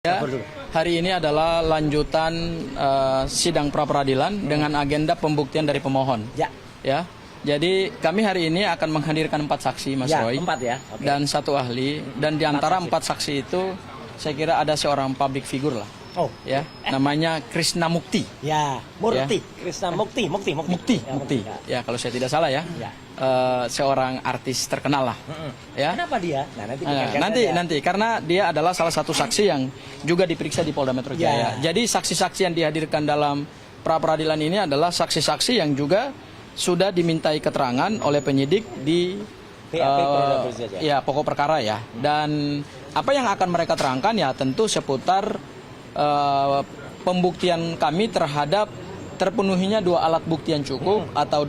Ya, hari ini adalah lanjutan sidang pra-peradilan dengan agenda pembuktian dari pemohon. Ya, jadi kami hari ini akan menghadirkan 4 saksi, Mas Roy. 4 ya. Okay. Dan 1 ahli. Dan di antara 4 saksi itu, saya kira ada seorang public figure lah. Oh, ya, namanya Krishna Mukti. Ya, Murti. Ya. Krishna Mukti. Ya, kalau saya tidak salah ya. Seorang artis terkenal lah. Ya. Kenapa dia? Nanti karena dia adalah salah satu saksi yang juga diperiksa di Polda Metro Jaya. Jadi saksi-saksi yang dihadirkan dalam pra-peradilan ini adalah saksi-saksi yang juga sudah dimintai keterangan oleh penyidik di pokok perkara ya. Dan apa yang akan mereka terangkan ya tentu seputar pembuktian kami terhadap terpenuhinya 2 alat bukti yang cukup atau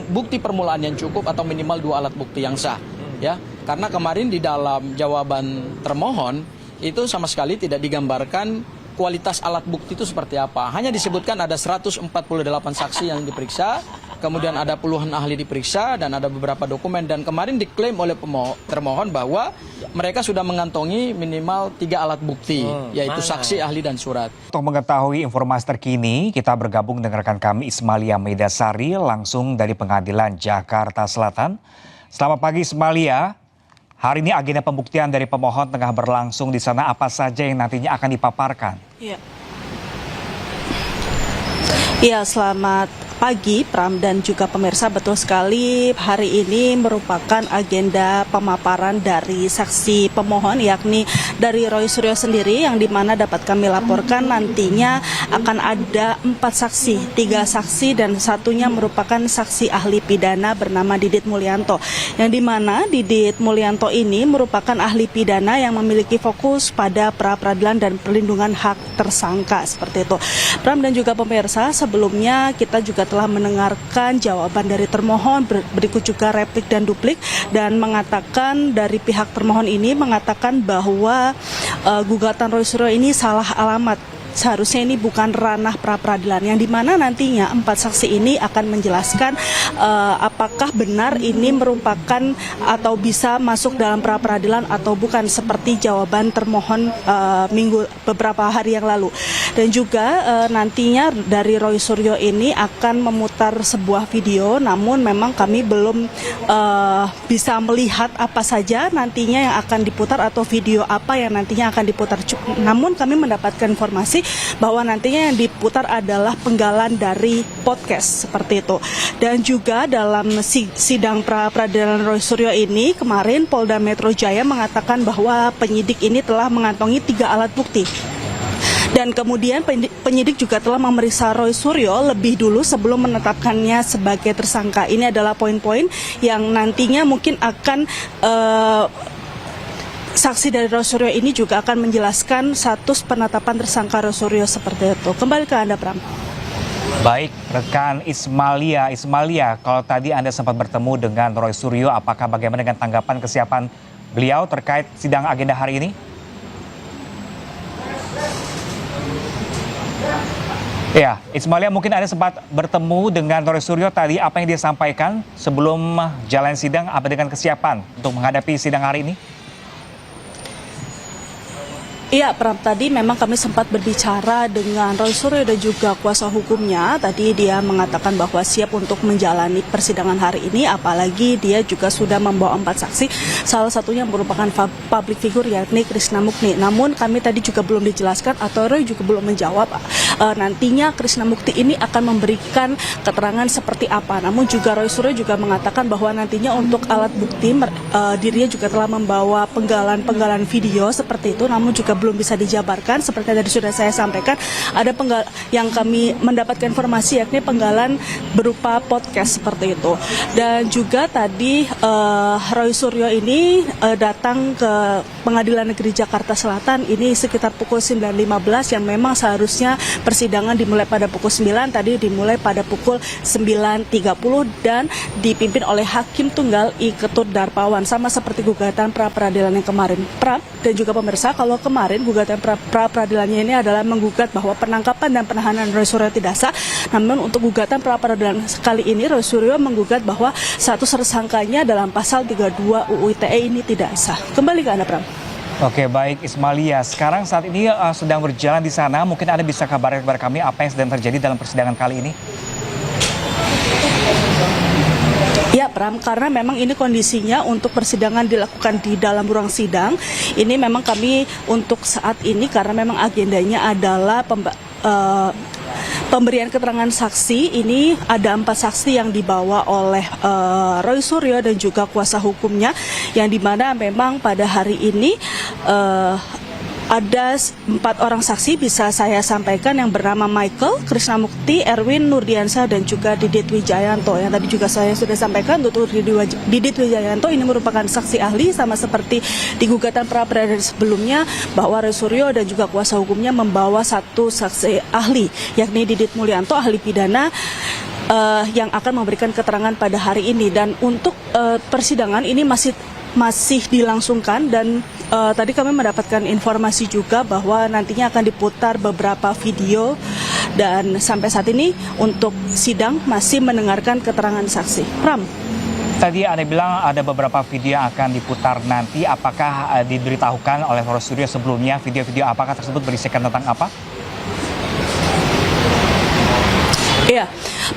bukti permulaan yang cukup atau minimal 2 alat bukti yang sah ya, karena kemarin di dalam jawaban termohon itu sama sekali tidak digambarkan kualitas alat bukti itu seperti apa. Hanya disebutkan ada 148 saksi yang diperiksa, kemudian ada puluhan ahli diperiksa, dan ada beberapa dokumen. Dan kemarin diklaim oleh termohon bahwa mereka sudah mengantongi minimal 3 alat bukti, yaitu saksi, ahli, dan surat. Untuk mengetahui informasi terkini, kita bergabung dengan rekan kami Ismalia Meidasari langsung dari Pengadilan Jakarta Selatan. Selamat pagi Ismalia. Hari ini agenda pembuktian dari pemohon tengah berlangsung di sana, apa saja yang nantinya akan dipaparkan? Iya, selamat pagi Pram dan juga pemirsa. Betul sekali, hari ini merupakan agenda pemaparan dari saksi pemohon, yakni dari Roy Suryo sendiri, yang dimana dapat kami laporkan nantinya akan ada 4 saksi, 3 saksi dan satunya merupakan saksi ahli pidana bernama Didit Mulyanto, yang dimana Didit Mulyanto ini merupakan ahli pidana yang memiliki fokus pada pra-peradilan dan perlindungan hak tersangka, seperti itu. Pram dan juga pemirsa, sebelumnya kita juga telah mendengarkan jawaban dari termohon, berikut juga replik dan duplik, dan mengatakan dari pihak termohon ini mengatakan bahwa gugatan Roy Suryo ini salah alamat. Seharusnya ini bukan ranah pra-peradilan, yang dimana nantinya 4 saksi ini akan menjelaskan apakah benar ini merupakan atau bisa masuk dalam pra-peradilan atau bukan, seperti jawaban termohon beberapa hari yang lalu. Dan juga nantinya dari Roy Suryo ini akan memutar sebuah video, namun memang kami belum bisa melihat apa saja nantinya yang akan diputar atau video apa yang nantinya akan diputar. Namun kami mendapatkan informasi bahwa nantinya yang diputar adalah penggalan dari podcast, seperti itu. Dan juga dalam sidang pra-peradilan Roy Suryo ini kemarin, Polda Metro Jaya mengatakan bahwa penyidik ini telah mengantongi 3 alat bukti. Dan kemudian penyidik juga telah memeriksa Roy Suryo lebih dulu sebelum menetapkannya sebagai tersangka. Ini adalah poin-poin yang nantinya mungkin akan saksi dari Roy Suryo ini juga akan menjelaskan status penetapan tersangka Roy Suryo, seperti itu. Kembali ke Anda, Pram. Baik, rekan Ismalia. Ismalia, kalau tadi Anda sempat bertemu dengan Roy Suryo, apakah bagaimana dengan tanggapan kesiapan beliau terkait sidang agenda hari ini? Ya, Ismalia, mungkin Anda sempat bertemu dengan Roy Suryo tadi, apa yang dia sampaikan sebelum jalan sidang, apa dengan kesiapan untuk menghadapi sidang hari ini? Iya, Pram, tadi memang kami sempat berbicara dengan Roy Suryo dan juga kuasa hukumnya. Tadi dia mengatakan bahwa siap untuk menjalani persidangan hari ini, apalagi dia juga sudah membawa 4 saksi, salah satunya merupakan public figure, yakni Krishna Mukti. Namun kami tadi juga belum dijelaskan atau Roy juga belum menjawab nantinya Krishna Mukti ini akan memberikan keterangan seperti apa. Namun juga Roy Suryo juga mengatakan bahwa nantinya untuk alat bukti dirinya juga telah membawa penggalan video seperti itu, namun juga belum bisa dijabarkan. Seperti tadi sudah saya sampaikan, ada yang kami mendapatkan informasi, yakni penggalan berupa podcast, seperti itu. Dan juga tadi Roy Suryo ini datang ke Pengadilan Negeri Jakarta Selatan ini sekitar pukul 9.15, yang memang seharusnya persidangan dimulai pada pukul 9, tadi dimulai pada pukul 9.30 dan dipimpin oleh Hakim Tunggal I. Ketut Darpawan, sama seperti gugatan pra-peradilan yang kemarin. Dan juga pemirsa, kalau kemarin gugatan pra-peradilannya ini adalah menggugat bahwa penangkapan dan penahanan Roy Suryo tidak sah. Namun untuk gugatan pra-peradilan kali ini, Roy Suryo menggugat bahwa status tersangkanya dalam pasal 32 UU ITE ini tidak sah. Kembali ke Anda, Pram. Oke, baik Ismalia. Sekarang saat ini sedang berjalan di sana. Mungkin Anda bisa kabarkan kepada kami apa yang sedang terjadi dalam persidangan kali ini? Ya Pram, karena memang ini kondisinya untuk persidangan dilakukan di dalam ruang sidang. Ini memang kami untuk saat ini karena memang agendanya adalah pemberian keterangan saksi. Ini ada 4 saksi yang dibawa oleh Roy Suryo dan juga kuasa hukumnya, yang dimana memang pada hari ini ada 4 orang saksi bisa saya sampaikan yang bernama Michael Krisnamukti, Erwin Nurdiansyah dan juga Didit Wijayanto. Yang tadi juga saya sudah sampaikan untuk Didit Wijayanto ini merupakan saksi ahli sama seperti di gugatan pra peradilan sebelumnya, bahwa Roy Suryo dan juga kuasa hukumnya membawa 1 saksi ahli, yakni Didit Mulyanto, ahli pidana yang akan memberikan keterangan pada hari ini. Dan untuk persidangan ini masih dilangsungkan, dan tadi kami mendapatkan informasi juga bahwa nantinya akan diputar beberapa video, dan sampai saat ini untuk sidang masih mendengarkan keterangan saksi. Pram. Tadi Anda bilang ada beberapa video yang akan diputar nanti. Apakah diberitahukan oleh Roy Suryo sebelumnya video-video apakah tersebut berisikan tentang apa? Iya,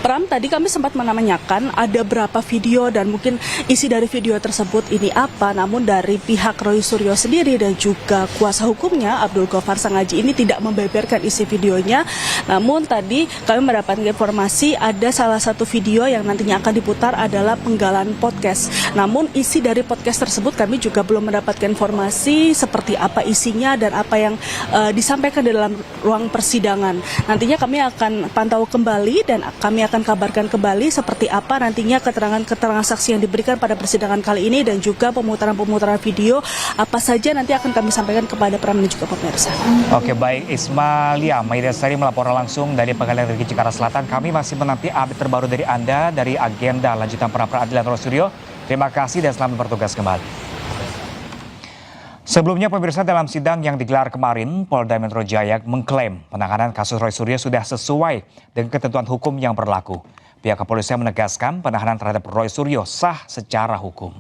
Pram, tadi kami sempat menanyakan ada berapa video dan mungkin isi dari video tersebut ini apa. Namun dari pihak Roy Suryo sendiri dan juga kuasa hukumnya Abdul Ghaffar Sangaji ini tidak membeberkan isi videonya. Namun tadi kami mendapatkan informasi ada salah satu video yang nantinya akan diputar adalah penggalan podcast. Namun isi dari podcast tersebut kami juga belum mendapatkan informasi seperti apa isinya dan apa yang disampaikan di dalam ruang persidangan. Nantinya kami akan pantau kembali dan kami akan kabarkan kembali seperti apa nantinya keterangan-keterangan saksi yang diberikan pada persidangan kali ini, dan juga pemutaran-pemutaran video apa saja nanti akan kami sampaikan kepada Pram dan juga pemirsa. Oke, baik. Ismalia Maidasari melaporkan langsung dari Pengadilan Negeri Jakarta Selatan. Kami masih menanti update terbaru dari Anda dari agenda lanjutan pra peradilan Roy Suryo. Terima kasih dan selamat bertugas kembali. Sebelumnya pemirsa, dalam sidang yang digelar kemarin, Polda Metro Jaya mengklaim penanganan kasus Roy Suryo sudah sesuai dengan ketentuan hukum yang berlaku. Pihak kepolisian menegaskan penahanan terhadap Roy Suryo sah secara hukum.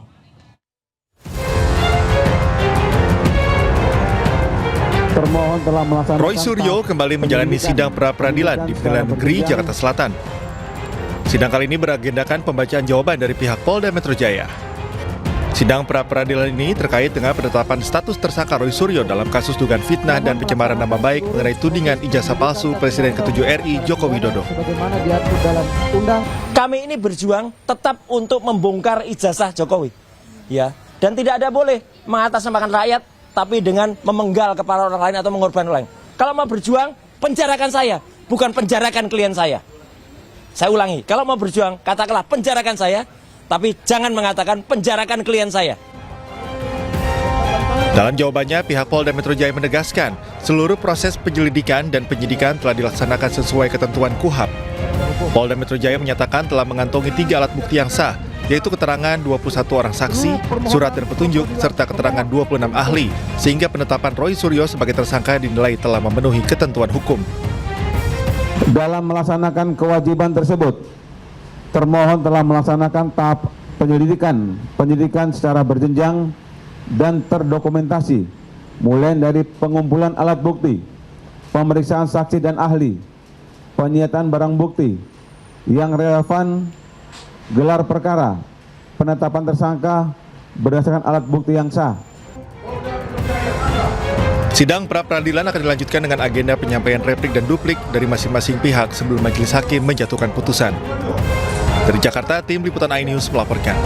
Roy Suryo kembali menjalani sidang pra-peradilan di Pengadilan Negeri Jakarta Selatan. Sidang kali ini beragendakan pembacaan jawaban dari pihak Polda Metro Jaya. Sidang pra-peradilan ini terkait dengan penetapan status tersangka Roy Suryo dalam kasus dugaan fitnah dan pencemaran nama baik mengenai tudingan ijazah palsu Presiden ke-7 RI Joko Widodo. Kami ini berjuang tetap untuk membongkar ijazah Jokowi, ya, dan tidak ada boleh mengatasnamakan rakyat, tapi dengan memenggal kepala orang lain atau mengorbankan orang lain. Kalau mau berjuang, penjarakan saya, bukan penjarakan klien saya. Saya ulangi, kalau mau berjuang, katakanlah penjarakan saya, tapi jangan mengatakan penjarakan klien saya. Dalam jawabannya, pihak Polda Metro Jaya menegaskan seluruh proses penyelidikan dan penyidikan telah dilaksanakan sesuai ketentuan KUHAP. Polda Metro Jaya menyatakan telah mengantongi 3 alat bukti yang sah, yaitu keterangan 21 orang saksi, surat dan petunjuk, serta keterangan 26 ahli, sehingga penetapan Roy Suryo sebagai tersangka dinilai telah memenuhi ketentuan hukum. Dalam melaksanakan kewajiban tersebut, termohon telah melaksanakan tahap penyidikan secara berjenjang dan terdokumentasi, mulai dari pengumpulan alat bukti, pemeriksaan saksi dan ahli, penyitaan barang bukti yang relevan, gelar perkara, penetapan tersangka berdasarkan alat bukti yang sah. Sidang pra-peradilan akan dilanjutkan dengan agenda penyampaian replik dan duplik dari masing-masing pihak sebelum majelis hakim menjatuhkan putusan. Dari Jakarta, tim Liputan iNews melaporkan.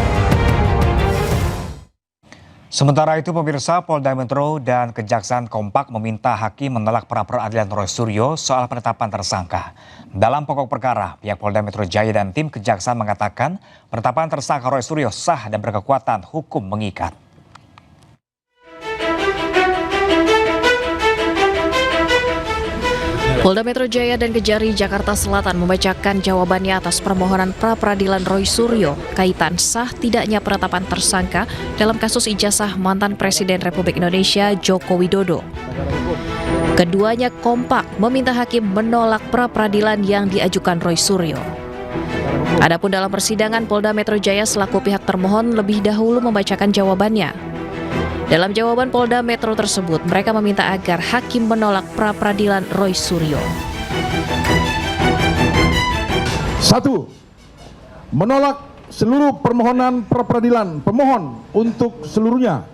Sementara itu pemirsa, Polda Metro dan Kejaksaan kompak meminta hakim menolak pra-peradilan Roy Suryo soal penetapan tersangka. Dalam pokok perkara, pihak Polda Metro Jaya dan tim Kejaksaan mengatakan penetapan tersangka Roy Suryo sah dan berkekuatan hukum mengikat. Polda Metro Jaya dan Kejari Jakarta Selatan membacakan jawabannya atas permohonan pra-peradilan Roy Suryo kaitan sah tidaknya penetapan tersangka dalam kasus ijazah mantan Presiden Republik Indonesia Joko Widodo. Keduanya kompak meminta hakim menolak pra-peradilan yang diajukan Roy Suryo. Adapun dalam persidangan, Polda Metro Jaya selaku pihak termohon lebih dahulu membacakan jawabannya. Dalam jawaban Polda Metro tersebut, mereka meminta agar hakim menolak pra-peradilan Roy Suryo. 1. Menolak seluruh permohonan pra-peradilan pemohon untuk seluruhnya.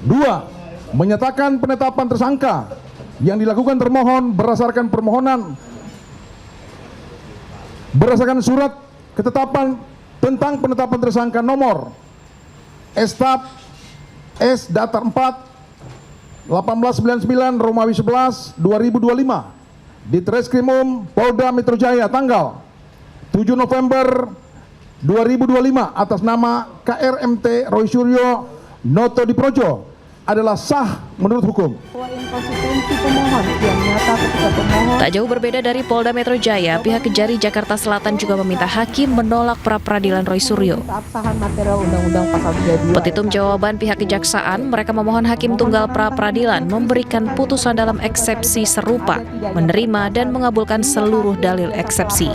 2. Menyatakan penetapan tersangka yang dilakukan termohon berdasarkan surat ketetapan tentang penetapan tersangka nomor Estap S Datar 4 1899 Romawi 11 2025 di Treskrimum Polda Metro Jaya tanggal 7 November 2025 atas nama KRMT Roy Suryo Noto Diprojo adalah sah menurut hukum. Tak jauh berbeda dari Polda Metro Jaya, pihak Kejari Jakarta Selatan juga meminta hakim menolak pra-peradilan Roy Suryo. Petitum jawaban pihak kejaksaan, mereka memohon hakim tunggal pra-peradilan memberikan putusan dalam eksepsi serupa, menerima dan mengabulkan seluruh dalil eksepsi.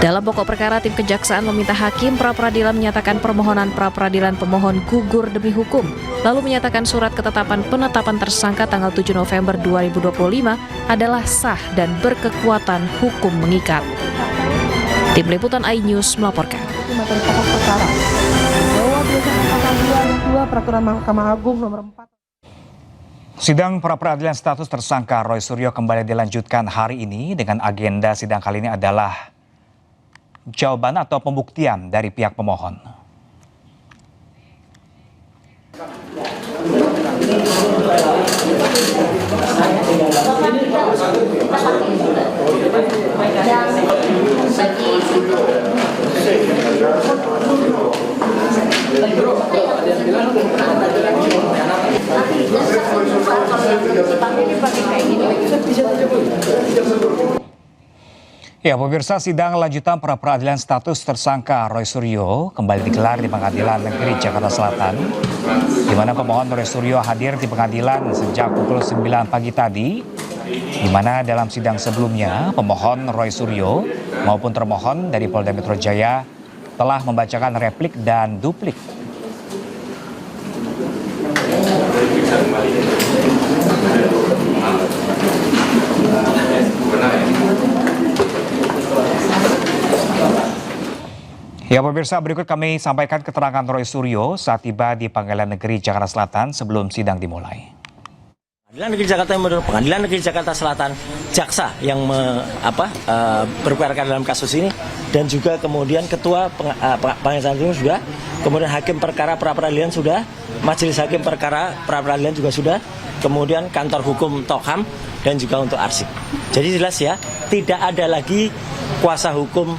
Dalam pokok perkara, tim kejaksaan meminta hakim pra-peradilan menyatakan permohonan pra-peradilan pemohon gugur demi hukum, lalu menyatakan surat ketetapan penetapan tersangka tanggal 7 November 2025 adalah sah dan berkekuatan hukum mengikat. Tim Liputan iNews melaporkan. Sidang pra-peradilan status tersangka Roy Suryo kembali dilanjutkan hari ini dengan agenda sidang kali ini adalah jawaban atau pembuktian dari pihak pemohon. Ya, pemirsa, sidang lanjutan pra-peradilan status tersangka Roy Suryo kembali digelar di Pengadilan Negeri Jakarta Selatan, di mana pemohon Roy Suryo hadir di pengadilan sejak pukul 9 pagi tadi, di mana dalam sidang sebelumnya pemohon Roy Suryo maupun termohon dari Polda Metro Jaya telah membacakan replik dan duplik. Ya, pemirsa, berikut kami sampaikan keterangan Roy Suryo saat tiba di Pengadilan Negeri Jakarta Selatan sebelum sidang dimulai. Pengadilan Negeri Jakarta Selatan, jaksa yang berperkara dalam kasus ini, dan juga kemudian ketua pengadilan tinggi sudah, kemudian hakim perkara pra-peradilan sudah, majelis hakim perkara pra-peradilan juga sudah, kemudian kantor hukum Tokham, dan juga untuk arsip. Jadi jelas ya, tidak ada lagi kuasa hukum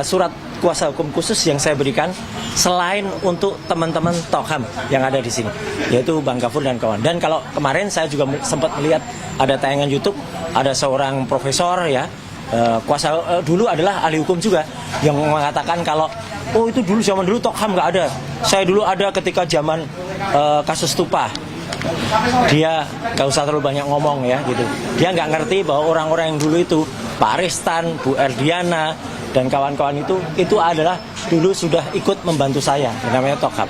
surat kuasa hukum khusus yang saya berikan selain untuk teman-teman Tokham yang ada di sini, yaitu Bang Gafur dan kawan. Dan kalau kemarin saya juga sempat melihat ada tayangan YouTube, ada seorang profesor ya, kuasa dulu adalah ahli hukum juga, yang mengatakan kalau oh itu dulu zaman dulu Tokham nggak ada, saya dulu ada ketika zaman kasus Tupa. Dia nggak usah terlalu banyak ngomong ya gitu. Dia nggak ngerti bahwa orang-orang yang dulu itu Pak Aristan, Bu Erdiana, dan kawan-kawan itu adalah dulu sudah ikut membantu saya, namanya Tokham.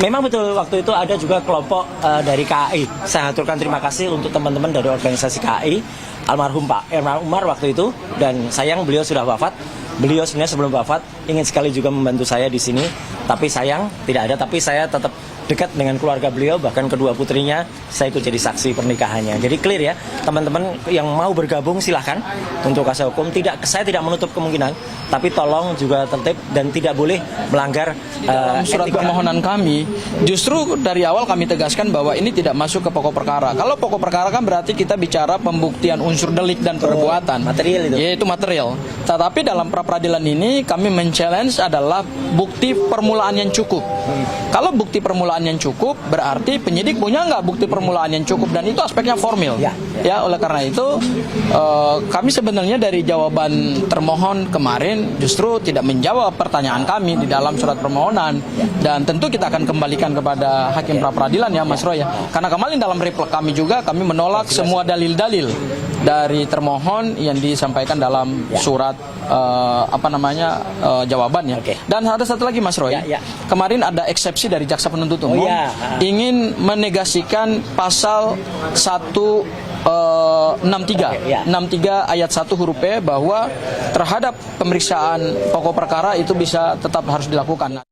Memang betul waktu itu ada juga kelompok dari KAI. Saya aturkan terima kasih untuk teman-teman dari organisasi KAI, almarhum Pak Erman Umar waktu itu, dan sayang beliau sudah wafat. Beliau sebenarnya sebelum wafat ingin sekali juga membantu saya di sini, tapi sayang tidak ada. Tapi saya tetap dekat dengan keluarga beliau, bahkan kedua putrinya saya ikut jadi saksi pernikahannya. Jadi clear ya, teman-teman yang mau bergabung silahkan untuk kuasa hukum. Saya tidak menutup kemungkinan, tapi tolong juga tertib dan tidak boleh melanggar surat permohonan kami. Justru dari awal kami tegaskan bahwa ini tidak masuk ke pokok perkara. Kalau pokok perkara kan berarti kita bicara pembuktian unsur delik dan perbuatan, material itu. Yaitu material. Tetapi dalam pra-peradilan ini kami men-challenge adalah bukti permulaan yang cukup. Kalau bukti permulaan yang cukup berarti penyidik punya nggak bukti permulaan yang cukup, dan itu aspeknya formil. Ya, oleh karena itu kami sebenarnya dari jawaban termohon kemarin justru tidak menjawab pertanyaan kami di dalam surat permohonan, dan tentu kita akan kembalikan kepada hakim pra-peradilan ya Mas Roy ya. Karena kemarin dalam replik kami juga kami menolak semua dalil-dalil dari termohon yang disampaikan dalam surat jawaban ya. Oke. Dan ada satu lagi Mas Roy, Ya. kemarin ada eksepsi dari jaksa penuntut umum ingin menegasikan pasal 163 ayat 1 huruf P bahwa terhadap pemeriksaan pokok perkara itu bisa tetap harus dilakukan.